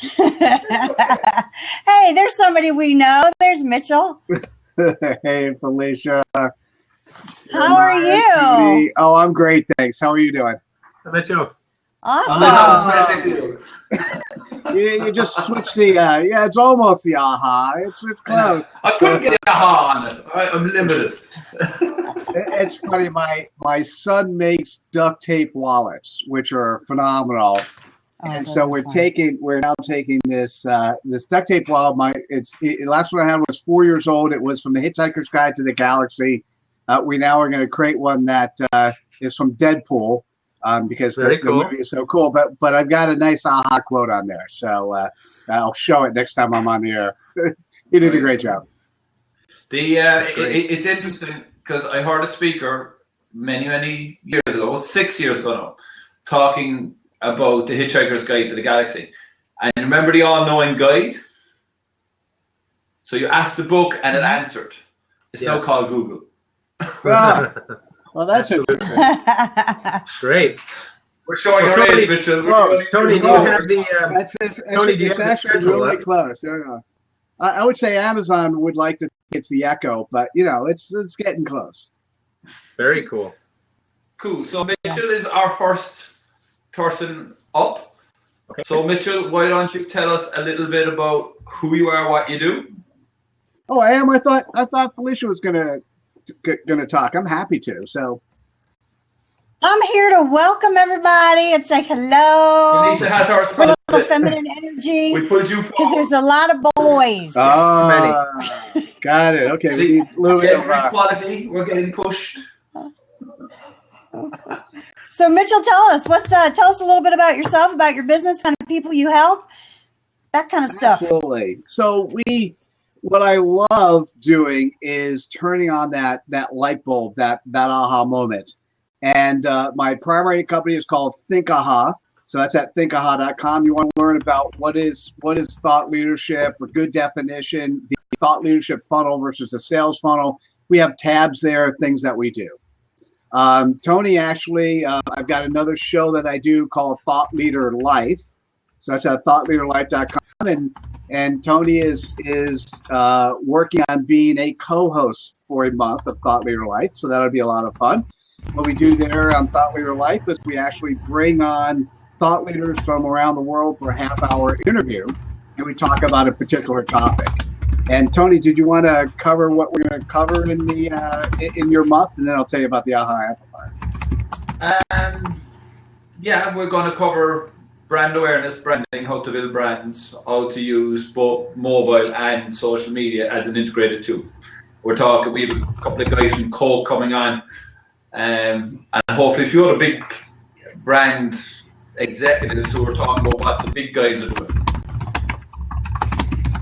Hey, there's somebody we know. There's Mitchell. Hey, Felicia. How are you? Judy. Oh, I'm great, thanks. How are you doing? Mitchell. Awesome. You just switched the, yeah, it's almost the aha. It's close. I couldn't get the aha on it. I'm limited. It's funny. My son makes duct tape wallets, which are phenomenal. And so we're now taking this this duct tape wallet. The last one I had was 4 years old. It was from the Hitchhiker's Guide to the Galaxy. We now are going to create one that is from Deadpool because the movie is so cool. But I've got a nice aha quote on there, so I'll show it next time I'm on the air. You did a great job. It's interesting because I heard a speaker many years ago, 6 years ago now, talking about the Hitchhiker's Guide to the Galaxy. And remember the all-knowing guide? So you asked the book and it answered. It's now called Google. Well, that's great. We're showing our age, Mitchell. Tony, do you have the Tony? Do you have the schedule? Really close. I would say Amazon would like to think it's the Echo, but it's getting close. Very cool. Cool. So Mitchell is our first person up. Okay. So Mitchell, why don't you tell us a little bit about who you are, what you do? Oh, I am. I thought Felicia was gonna talk. I'm happy to. So I'm here to welcome everybody and say hello. Felicia has our for a little feminine energy. We put you because there's a lot of boys. Oh, got it. Okay. See, equality. We're getting pushed. So Mitchell, tell us tell us a little bit about yourself, about your business, kind of people you help, that kind of stuff. Absolutely. So what I love doing is turning on that light bulb, that aha moment. And my primary company is called Think Aha. So that's at thinkaha.com. You want to learn about what is thought leadership, a good definition, the thought leadership funnel versus the sales funnel. We have tabs there, things that we do. Tony, actually, I've got another show that I do called Thought Leader Life. So that's at thoughtleaderlife.com. And Tony is working on being a co-host for a month of Thought Leader Life. So that'll be a lot of fun. What we do there on Thought Leader Life is we actually bring on thought leaders from around the world for a half-hour interview, and we talk about a particular topic. And Tony, did you want to cover what we're going to cover in in your month, and then I'll tell you about the Aha Amplifier. Yeah, we're going to cover brand awareness, branding, how to build brands, how to use both mobile and social media as an integrated tool. We have a couple of guys from Coke coming on, and hopefully a few other big brand executives who are talking about what the big guys are doing.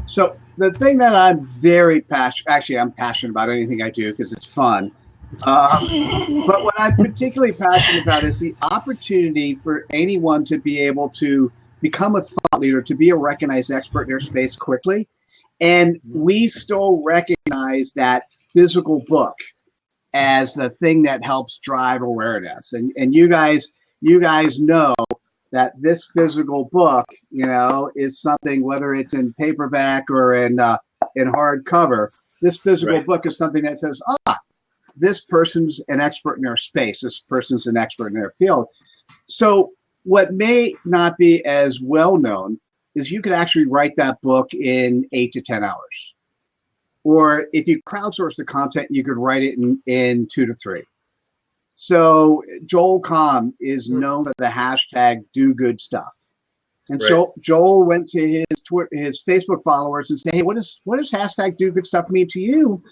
So the thing that I'm very I'm passionate about anything I do because it's fun. But what I'm particularly passionate about is the opportunity for anyone to be able to become a thought leader, to be a recognized expert in their space quickly. And we still recognize that physical book as the thing that helps drive awareness. And you guys know that this physical book, is something, whether it's in paperback or in hardcover, this physical book is something that says, this person's an expert in their space. This person's an expert in their field. So what may not be as well known is you could actually write that book in 8 to 10 hours. Or if you crowdsource the content, you could write it in 2 to 3. So Joel Comm is known for the hashtag do good stuff. And so Joel went to his Facebook followers and said, hey, what does hashtag do good stuff mean to you?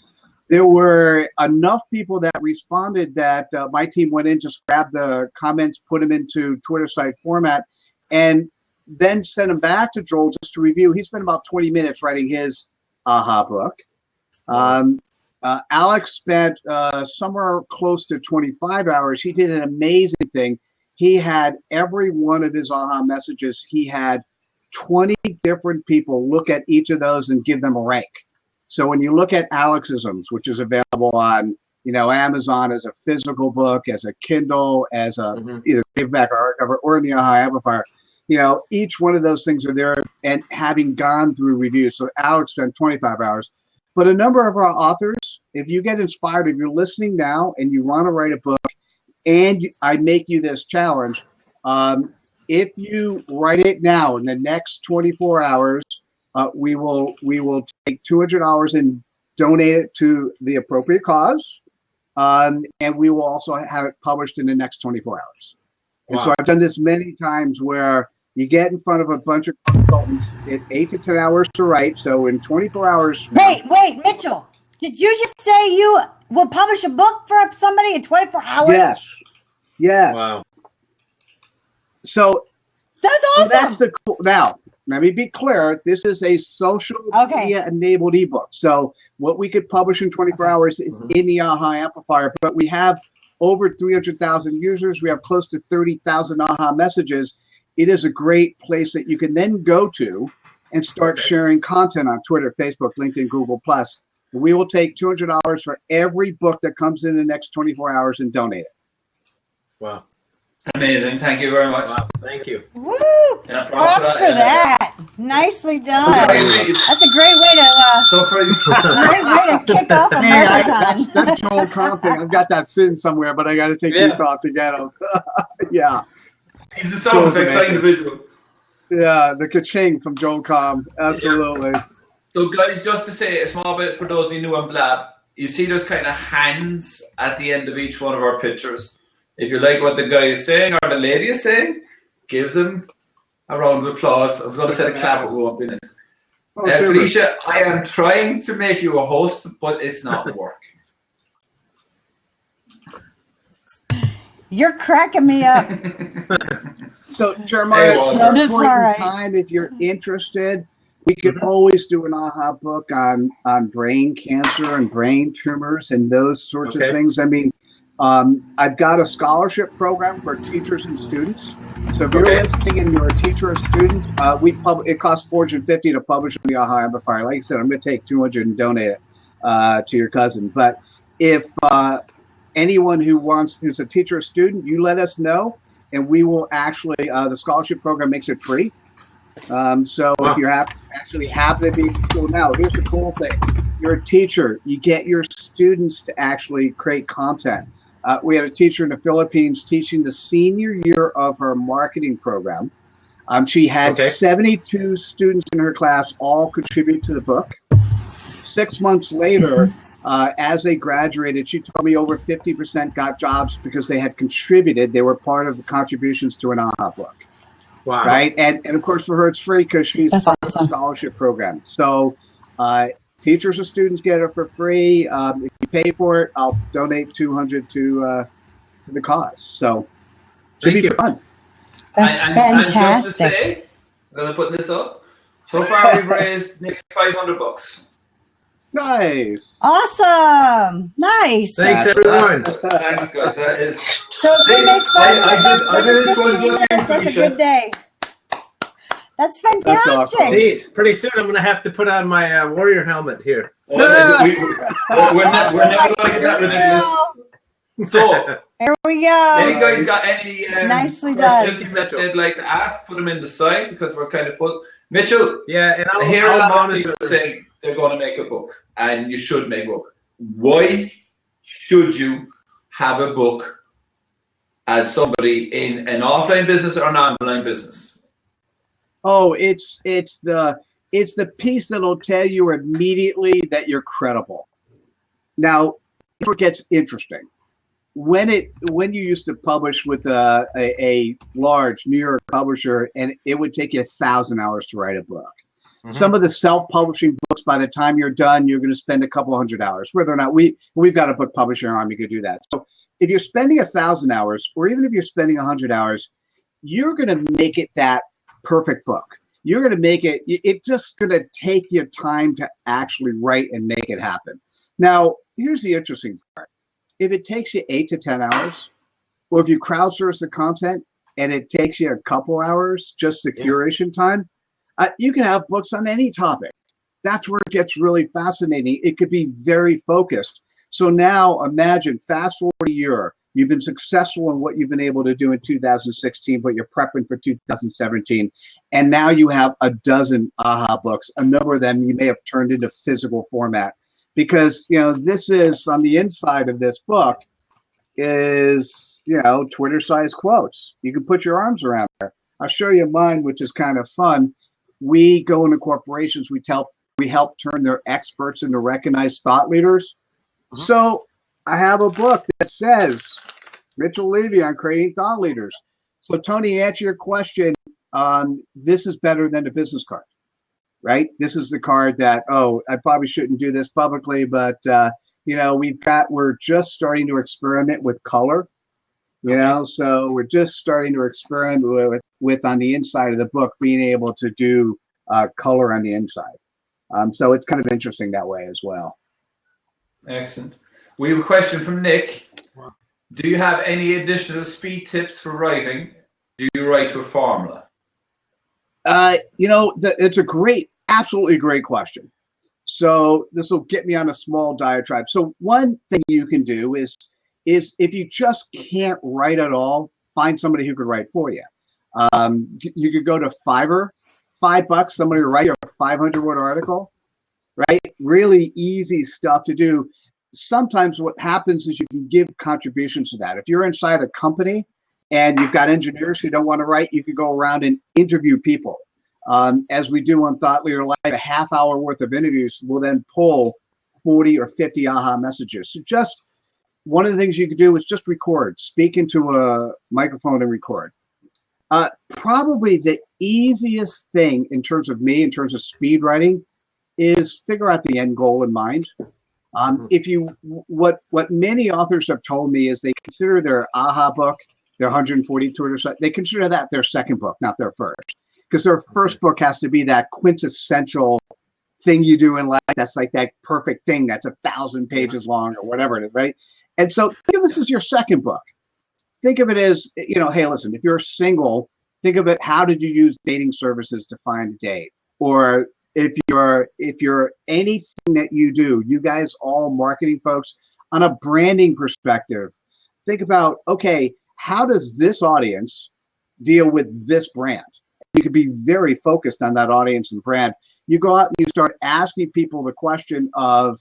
There were enough people that responded that my team went in, just grabbed the comments, put them into Twitter site format, and then sent them back to Joel just to review. He spent about 20 minutes writing his aha book. Alex spent somewhere close to 25 hours. He did an amazing thing. He had every one of his aha messages. He had 20 different people look at each of those and give them a rank. So when you look at Alexisms, which is available on Amazon as a physical book, as a Kindle, as a either paperback or hardcover, or in the Aha Amplifier, each one of those things are there and having gone through reviews. So Alex spent 25 hours. But a number of our authors, if you get inspired, if you're listening now and you want to write a book, and I make you this challenge, if you write it now in the next 24 hours, we will take $200 and donate it to the appropriate cause, and we will also have it published in the next 24 hours. And so I've done this many times where you get in front of a bunch of consultants, it's 8 to 10 hours to write. So in 24 hours. Wait, Mitchell, did you just say you will publish a book for somebody in 24 hours? Yes. Wow. So that's awesome. That's the cool. Now, let me be clear. This is a social media enabled ebook. So what we could publish in 24 hours is in the AHA amplifier, but we have over 300,000 users. We have close to 30,000 AHA messages. It is a great place that you can then go to and start sharing content on Twitter, Facebook, LinkedIn, Google+. We will take $200 for every book that comes in the next 24 hours and donate it. Wow. Amazing. Thank you very much. Wow. Thank you. Woo! Props for that. Nicely done. That's a great way to kick off a marketon. That's Joel Compton. I've got that sitting somewhere, but I got to take these off to get them. Yeah. He's the sound effects individual. Yeah, the ka-ching from Joel Com. Absolutely. So, guys, just to say a small bit for those of you new on Blab, you see there's kind of hands at the end of each one of our pictures. If you like what the guy is saying or the lady is saying, give them a round of applause. I was going to say a clap, but we won't be in it. Felicia, I am trying to make you a host, but it's not working. You're cracking me up. So, Jeremiah, at a point in time, if you're interested, we could always do an AHA book on brain cancer and brain tumors and those sorts of things. I mean, I've got a scholarship program for teachers and students. So if you're listening and you're a teacher or student, it costs $450 to publish on the AHA amplifier. Like I said, I'm going to take $200 and donate it to your cousin. But if anyone who's a teacher or student, you let us know, and we will actually, the scholarship program makes it free. If you actually happen to be in school now, here's the cool thing. You're a teacher. You get your students to actually create content. We had a teacher in the Philippines teaching the senior year of her marketing program. She had 72 students in her class all contribute to the book. 6 months later, as they graduated, she told me over 50% got jobs because they had contributed. They were part of the contributions to an AHA book. Wow. Right. And of course, for her, it's free because she's part of the scholarship program. So teachers and students get it for free. If you pay for it, I'll donate $200 to the cause. So it should be fun. That's fantastic. And just to say, I'm going to put this up. So far, we've raised nearly $500. Nice. Awesome. Nice. Thanks, everyone. Thanks, guys. That is. So if we make $500 every 15 minutes, that's a Felicia. good day. That's fantastic. That's awesome. Geez, pretty soon I'm going to have to put on my warrior helmet here. We're never going to get that ridiculous. So, Here we go. any guys got any Nicely done. questions that they'd like to ask? Put them in the side because we're kind of full. Mitchell, Yeah, and I hear a I'll lot of monitor. people saying they're going to make a book, and you should make a book. Why should you have a book as somebody in an offline business or an online business? Oh, it's the piece that'll tell you immediately that you're credible. Now, here's where it gets interesting. When you used to publish with a large New York publisher, and it would take you 1,000 hours to write a book. Mm-hmm. Some of the self-publishing books, by the time you're done, you're going to spend a couple hundred hours. Whether or not we've got a book publishing arm, you could do that. So if you're spending 1,000 hours, or even if you're spending 100 hours, you're going to make it that perfect book. You're going to make it. It's just going to take your time to actually write and make it happen. Now, here's the interesting part. If it takes you 8 to 10 hours, or if you crowdsource the content and it takes you a couple hours, just the curation time, you can have books on any topic. That's where it gets really fascinating. It could be very focused. So now imagine, fast forward a year, You've been successful in what you've been able to do in 2016, but you're prepping for 2017. And now you have a dozen AHA books. A number of them you may have turned into physical format, because, this is on the inside of this book is, Twitter-sized quotes. You can put your arms around there. I'll show you mine, which is kind of fun. We go into corporations, we help turn their experts into recognized thought leaders. So I have a book that says Mitchell Levy on creating thought leaders. So Tony, answer your question. This is better than the business card, right? This is the card that, I probably shouldn't do this publicly, but we're just starting to experiment with color, so we're just starting to experiment with on the inside of the book, being able to do color on the inside. So it's kind of interesting that way as well. Excellent. We have a question from Nick. Do you have any additional speed tips for writing? Do you write to a formula? It's a absolutely great question. So this will get me on a small diatribe. So one thing you can do is if you just can't write at all, find somebody who could write for you. You could go to Fiverr, $5, somebody to write a 500-word article, right? Really easy stuff to do. Sometimes what happens is you can give contributions to that. If you're inside a company and you've got engineers who don't want to write, you could go around and interview people. As we do on Thought Leader Live, a half hour worth of interviews will then pull 40 or 50 AHA messages. So just one of the things you could do is just record, speak into a microphone and record. Probably the easiest thing in terms of speed writing is figure out the end goal in mind. What many authors have told me is they consider their AHA book, their 140 Twitter site, they consider that their second book, not their first. Because their first book has to be that quintessential thing you do in life. That's like that perfect thing that's 1,000 pages long or whatever it is, right? And so think of this as your second book. Think of it as, hey, listen, if you're single, think of it, how did you use dating services to find a date? Or if you're anything that you do, you guys all marketing folks, on a branding perspective, think about, okay, how does this audience deal with this brand? You could be very focused on that audience and brand. You go out and you start asking people the question of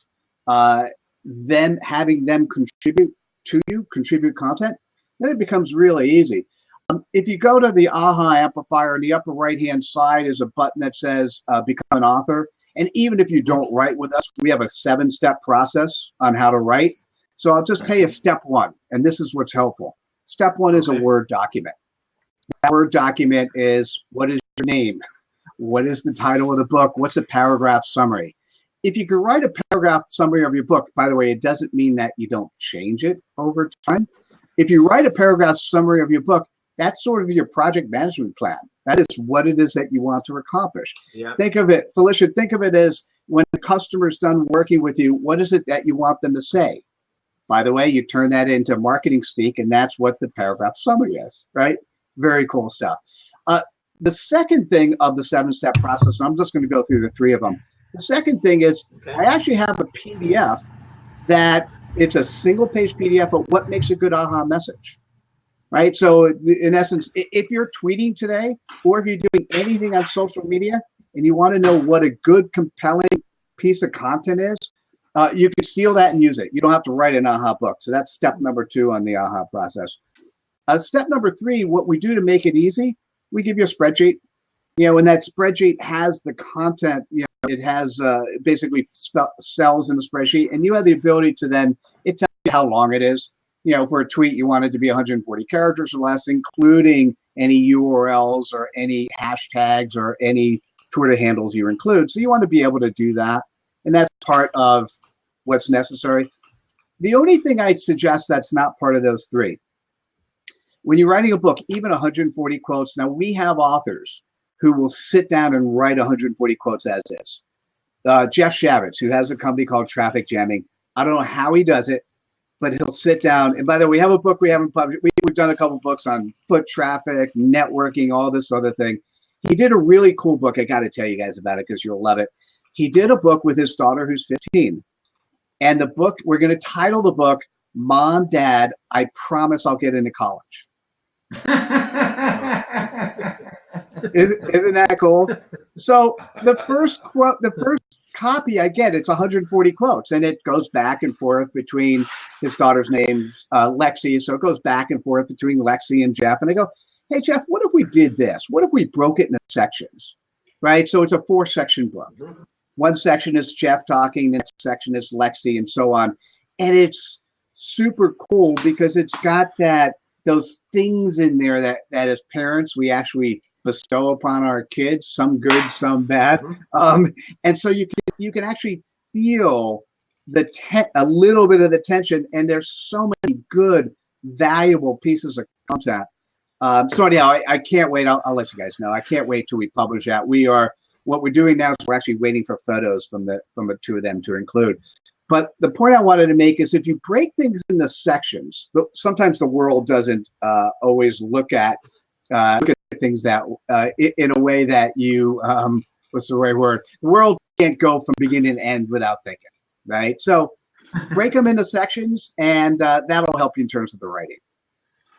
them having them contribute to you, contribute content, then it becomes really easy. If you go to the AHA amplifier, in the upper right-hand side is a button that says become an author. And even if you don't write with us, we have a 7-step process on how to write. So I'll just tell you step 1, and this is what's helpful. Step 1 is a Word document. That Word document is, what is your name? What is the title of the book? What's a paragraph summary? If you can write a paragraph summary of your book, by the way, it doesn't mean that you don't change it over time. If you write a paragraph summary of your book, that's sort of your project management plan. That is what it is that you want to accomplish. Yeah. Think of it, Felicia, think of it as when the customer's done working with you, what is it that you want them to say? By the way, you turn that into marketing speak, and that's what the paragraph summary is, right? Very cool stuff. The second thing of the 7-step process, I'm just going to go through the 3 of them. The second thing is I actually have a PDF that it's a single-page PDF of what makes a good AHA message, right? So in essence, if you're tweeting today or if you're doing anything on social media and you want to know what a good, compelling piece of content is, you can steal that and use it. You don't have to write an AHA book. So that's step number 2 on the AHA process. Step number 3, what we do to make it easy, we give you a spreadsheet. And that spreadsheet has the content, it has basically cells in the spreadsheet, and you have the ability to then, it tells you how long it is. For a tweet, you want it to be 140 characters or less, including any URLs or any hashtags or any Twitter handles you include. So you want to be able to do that. And that's part of what's necessary. The only thing I'd suggest that's not part of those 3, when you're writing a book, even 140 quotes, now we have authors who will sit down and write 140 quotes as is. Jeff Shavitz, who has a company called Traffic Jamming, I don't know how he does it, but he'll sit down. And by the way, we have a book we haven't published. We've done a couple books on foot traffic, networking, all this other thing. He did a really cool book. I got to tell you guys about it because you'll love it. He did a book with his daughter who's 15. And the book, we're going to title the book, Mom, Dad, I promise I'll get into college. Isn't that cool? So the first copy I get, it's 140 quotes, and it goes back and forth between his daughter's name, Lexi. So it goes back and forth between Lexi and Jeff. And I go, hey, Jeff, what if we did this? What if we broke it into sections, right? So it's a 4-section book. One section is Jeff talking, the next section is Lexi, and so on. And it's super cool because it's got those things in there that as parents we actually bestow upon our kids, some good, some bad. And so you can actually feel a little bit of the tension, and there's so many good, valuable pieces of content. So anyhow, I can't wait. I'll let you guys know. I can't wait till we publish that. What we're doing now is we're actually waiting for photos from the two of them to include. But the point I wanted to make is if you break things into sections, sometimes the world doesn't always look at things that in a way that you what's the right word? The world can't go from beginning to end without thinking, right? So break them into sections, and that'll help you in terms of the writing.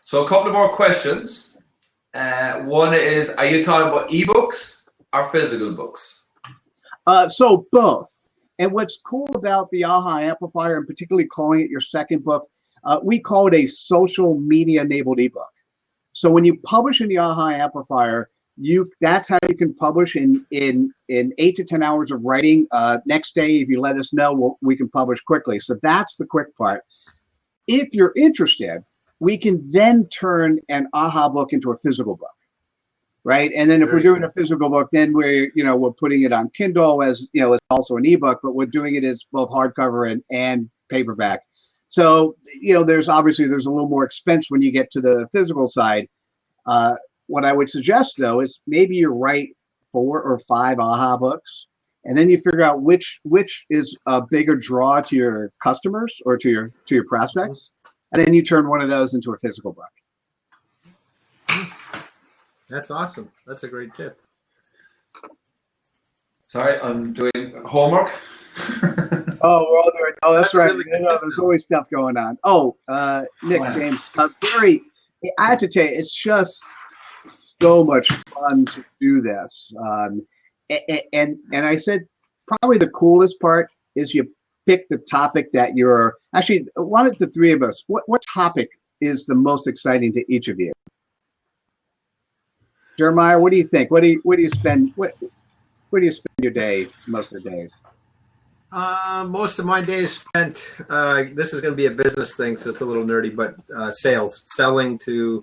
So a couple of more questions. One is, are you talking about ebooks or physical books? So both. And what's cool about the AHA Amplifier, and particularly calling it your second book, we call it a social media enabled ebook. So when you publish in the AHA Amplifier, that's how you can publish in 8 to 10 hours of writing. Next day, if you let us know, we can publish quickly. So that's the quick part. If you're interested, we can then turn an AHA book into a physical book, right? And then if we're doing a physical book, then we're putting it on Kindle as it's also an ebook, but we're doing it as both hardcover and paperback. So there's a little more expense when you get to the physical side. What I would suggest though is maybe you write 4 or 5 AHA books, and then you figure out which is a bigger draw to your customers or to your prospects, and then you turn one of those into a physical book. That's awesome. That's a great tip. Sorry, I'm doing homework. Oh, we're all doing. Oh, that's right. Really There's always stuff going on. Oh, Nick, James, I have to tell you, it's just so much fun to do this. And I said probably the coolest part is you pick the topic that you're actually. One of the three of us. What topic is the most exciting to each of you? Jeremiah, what do you think? Where do you spend your day most of the days? Most of my days spent, this is going to be a business thing, so it's a little nerdy, but selling to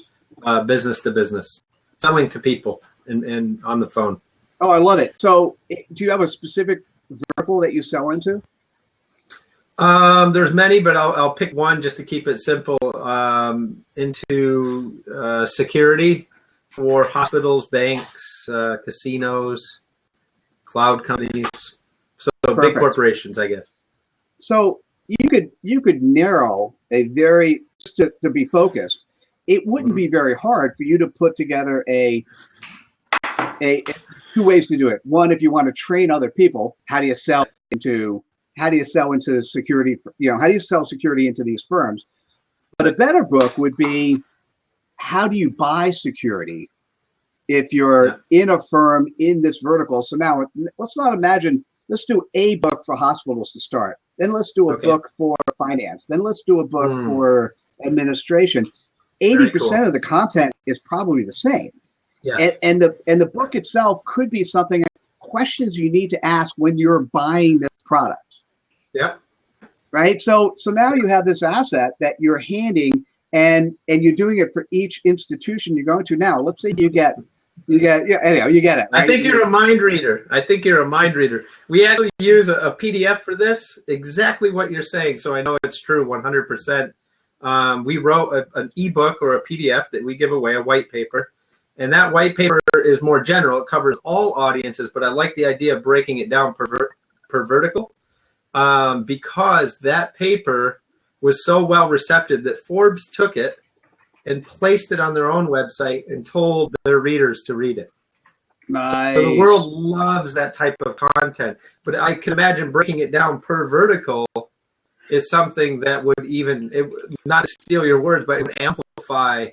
business to business, selling to people and on the phone. Oh, I love it. So do you have a specific vertical that you sell into? There's many, but I'll pick one just to keep it simple. Into security for hospitals, banks, casinos, cloud companies. So Perfect. Big corporations, I guess. So you could narrow a very to be focused. It wouldn't be very hard for you to put together a 2 ways to do it. One, if you want to train other people, how do you sell into security? How do you sell security into these firms? But a better book would be, how do you buy security if you're in a firm in this vertical? So now let's do a book for hospitals to start. Then let's do a book for finance. Then let's do a book for administration. 80% of the content is probably the same. Yes. And the book itself could be something, questions you need to ask when you're buying this product. Yeah. Right. So now you have this asset that you're handing, and you're doing it for each institution you're going to. Now, let's say you get anyhow, you get it. Right? I think you're a mind reader. We actually use a PDF for this, exactly what you're saying. So I know it's true 100%. We wrote an ebook or a PDF that we give away, a white paper. And that white paper is more general. It covers all audiences, but I like the idea of breaking it down per vertical, because that paper was so well received that Forbes took it and placed it on their own website and told their readers to read it. Nice. So the world loves that type of content. But I can imagine breaking it down per vertical is something that would not steal your words, but it would amplify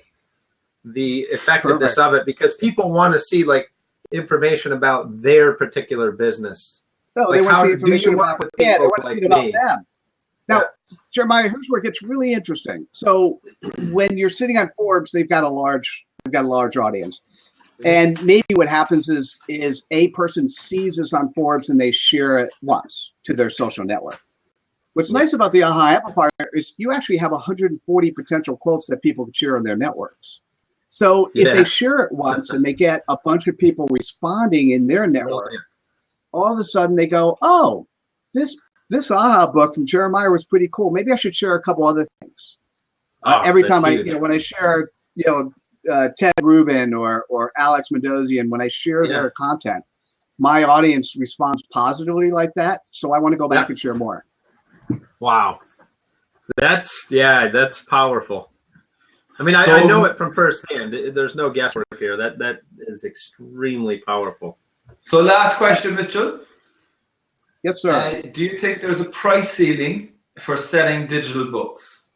the effectiveness of it, because people want to see like information about their particular business. No, like they want to see information about they want to see about them. Now, Yeah. Jeremiah, here's where it gets really interesting. So when you're sitting on Forbes, they've got a large audience. And maybe what happens is a person sees this on Forbes and they share it once to their social network. What's nice about the AHA Amplifier is you actually have 140 potential quotes that people can share on their networks. So if they share it once and they get a bunch of people responding in their network, all of a sudden they go, oh, this AHA book from Jeremiah was pretty cool. Maybe I should share a couple other things. Every time when I share, Ted Rubin or Alex Mendoza, when I share their content, my audience responds positively like that. So I want to go back and share more. Wow. That's powerful. I mean, I know it from firsthand. There's no guesswork here. That is extremely powerful. So last question, Mitchell. Yes, sir. Do you think there's a price ceiling for selling digital books?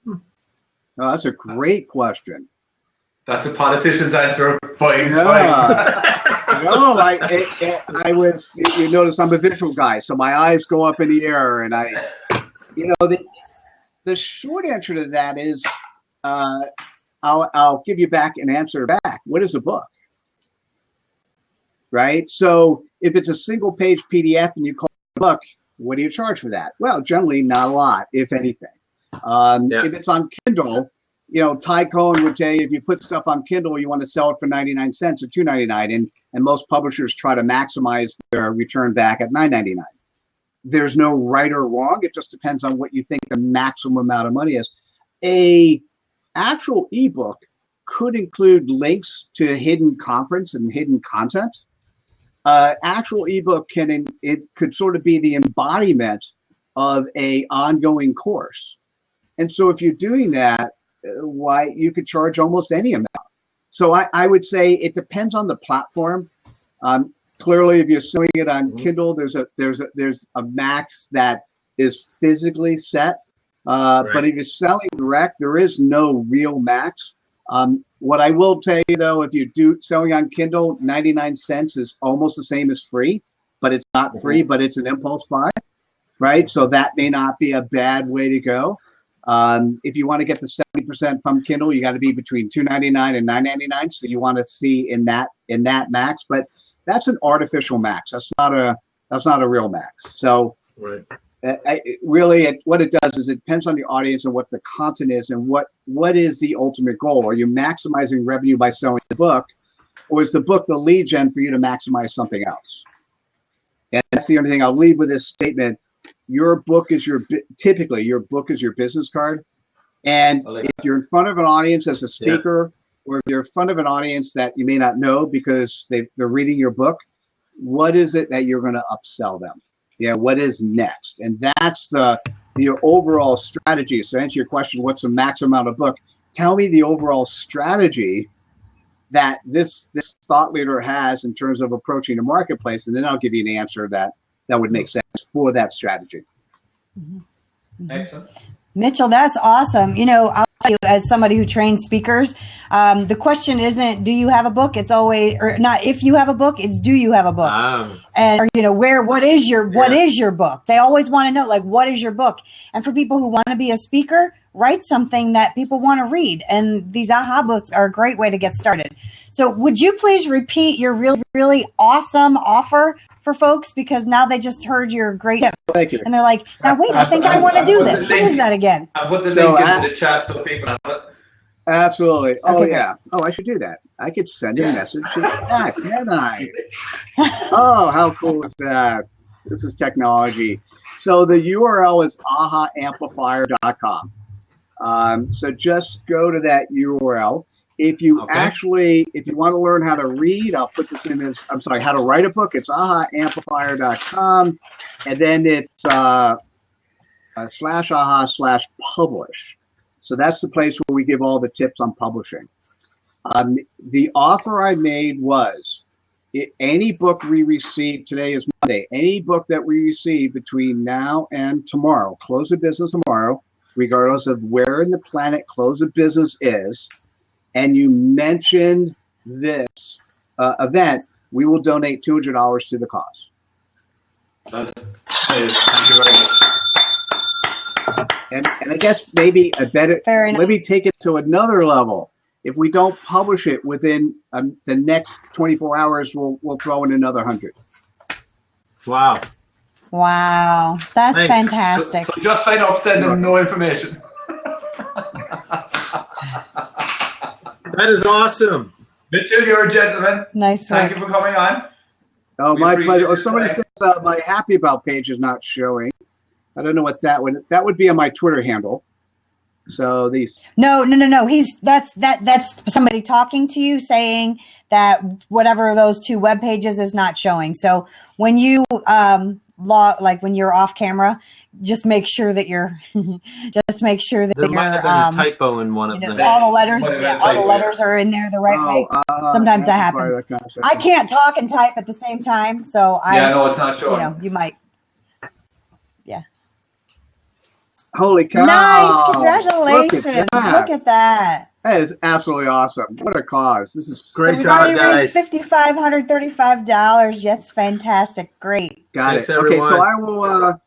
Oh, that's a great question. That's a politician's answer. Fine. No, I was. You notice I'm a visual guy, so my eyes go up in the air, and the short answer to that is, I'll give you back an answer back. What is a book? Right. So if it's a single page PDF and you call it a book, what do you charge for that? Well, generally not a lot, if anything. If it's on Kindle, Ty Cohen would say if you put stuff on Kindle, you want to sell it for 99 cents or $2.99, and most publishers try to maximize their return back at $9.99. There's no right or wrong. It just depends on what you think the maximum amount of money is. A actual ebook could include links to hidden conference and hidden content. Actual ebook could sort of be the embodiment of a ongoing course. And so if you're doing that, why you could charge almost any amount. So I would say it depends on the platform. Clearly, if you're selling it on Kindle, there's a max that is physically set. But if you're selling direct, there is no real max. What I will tell you though, if you do selling on Kindle, 99 cents is almost the same as free, but it's not free, but it's an impulse buy, right? So that may not be a bad way to go. If you want to get the 70% from Kindle, you got to be between $2.99 and $9.99. So you want to see in that max, but that's an artificial max. That's not a real max. So really, what it does is it depends on the audience and what the content is and what is the ultimate goal. Are you maximizing revenue by selling the book, or is the book the lead gen for you to maximize something else? And that's the only thing I'll leave with this statement. Your book is typically your book is your business card. And if you're in front of an audience as a speaker, or if you're in front of an audience that you may not know because they're reading your book, what is it that you're going to upsell them? Yeah, what is next? And that's your overall strategy. So to answer your question, what's the maximum amount of book? Tell me the overall strategy that this thought leader has in terms of approaching the marketplace, and then I'll give you an answer that would make sense for that strategy. Excellent. Mitchell, that's awesome. I'll tell you, as somebody who trains speakers, the question isn't, do you have a book? It's always, or not if you have a book, it's do you have a book? And, what is your book? They always want to know, like, what is your book? And for people who want to be a speaker, write something that people want to read. And these AHA books are a great way to get started. So would you please repeat your really, really awesome offer for folks? Because now they just heard your great tips. Thank you. And they're like, now wait, I think I want to do this. What is that again? I'll put the link into the chat so people have it. Absolutely. Oh, Okay, yeah. Oh, I should do that. I could send a message to that, can't I? Oh, how cool is that? This is technology. So the URL is ahaamplifier.com. So just go to that URL. If you want to learn how to read, I'll put this in as, how to write a book. It's ahaamplifier.com. And then it's /AHA/publish. So that's the place where we give all the tips on publishing. The offer I made was any book we receive, today is Monday, any book that we receive between now and tomorrow, close of business tomorrow, regardless of where in the planet close of business is, and you mentioned this event, we will donate $200 to the cause. Thank you very much. And I guess maybe maybe nice. take it to another level. If we don't publish it within the next 24 hours, we'll throw in another 100. Wow. Wow. That's Thanks. fantastic. So just sign up, send them no information. That is awesome. Mitchell, you're a gentleman. Nice work. Thank you for coming on. Oh, We my appreciate pleasure. Oh, your somebody time. says my Happy About page is not showing. I don't know what that would. That would be on my Twitter handle. So these. No. That's somebody talking to you saying that whatever those two web pages is not showing. So when you when you're off camera, just make sure that you're There might have been a typo in one of them. all the letters, Might have been a all the typo, letters are in there the right way. Sometimes that happens. I can't talk and type at the same time, so No, it's not showing. you might. Yeah. Holy cow! Nice, congratulations! Look at that. that. That is absolutely awesome. What a cause! This is Great So we've job, already guys. raised $5,535. That's fantastic. Great. Got Thanks, it. Okay, so everyone. I will.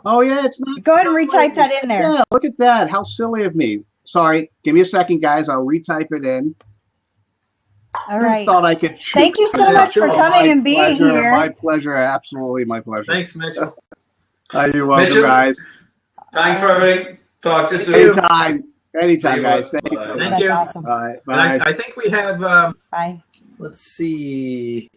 Oh yeah, it's not. Go ahead and retype that in there. Yeah, look at that. How silly of me. Sorry. Give me a second, guys. I'll retype it in. All right. Thought I could. Thank you so much for coming and being here. My pleasure. Absolutely, my pleasure. Thanks, Mitchell. You're welcome, Mitchell? guys. Thanks for everything. Talk to you soon. Anytime. Anytime, See you. guys. Thank you. Bye. Thank That's you. awesome. All right. And Bye. I think we have, Bye. let's see.